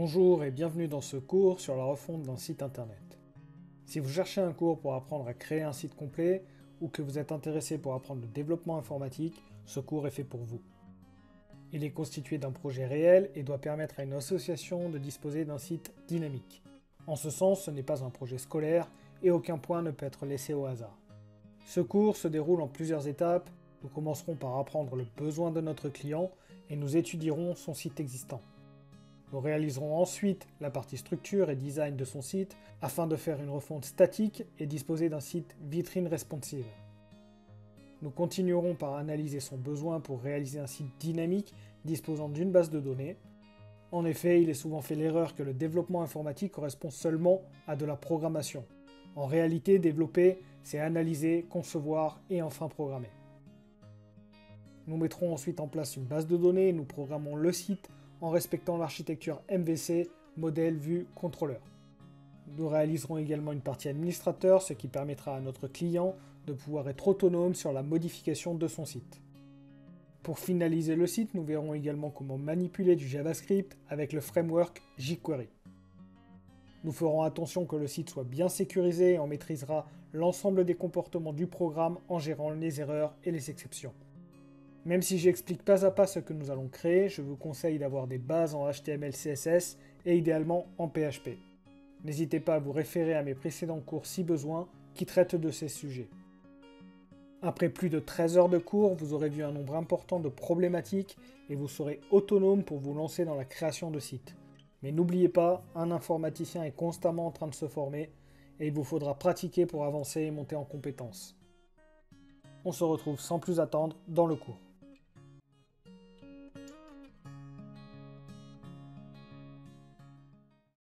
Bonjour et bienvenue dans ce cours sur la refonte d'un site internet. Si vous cherchez un cours pour apprendre à créer un site complet ou que vous êtes intéressé pour apprendre le développement informatique, ce cours est fait pour vous. Il est constitué d'un projet réel et doit permettre à une association de disposer d'un site dynamique. En ce sens, ce n'est pas un projet scolaire et aucun point ne peut être laissé au hasard. Ce cours se déroule en plusieurs étapes. Nous commencerons par apprendre le besoin de notre client et nous étudierons son site existant. Nous réaliserons ensuite la partie structure et design de son site afin de faire une refonte statique et disposer d'un site vitrine responsive. Nous continuerons par analyser son besoin pour réaliser un site dynamique disposant d'une base de données. En effet, il est souvent fait l'erreur que le développement informatique correspond seulement à de la programmation. En réalité, développer, c'est analyser, concevoir et enfin programmer. Nous mettrons ensuite en place une base de données et nous programmons le site en respectant l'architecture MVC, modèle, vue, contrôleur. Nous réaliserons également une partie administrateur, ce qui permettra à notre client de pouvoir être autonome sur la modification de son site. Pour finaliser le site, nous verrons également comment manipuler du JavaScript avec le framework jQuery. Nous ferons attention que le site soit bien sécurisé et on maîtrisera l'ensemble des comportements du programme en gérant les erreurs et les exceptions. Même si j'explique pas à pas ce que nous allons créer, je vous conseille d'avoir des bases en HTML, CSS et idéalement en PHP. N'hésitez pas à vous référer à mes précédents cours si besoin, qui traitent de ces sujets. Après plus de 13 heures de cours, vous aurez vu un nombre important de problématiques et vous serez autonome pour vous lancer dans la création de sites. Mais n'oubliez pas, un informaticien est constamment en train de se former et il vous faudra pratiquer pour avancer et monter en compétences. On se retrouve sans plus attendre dans le cours.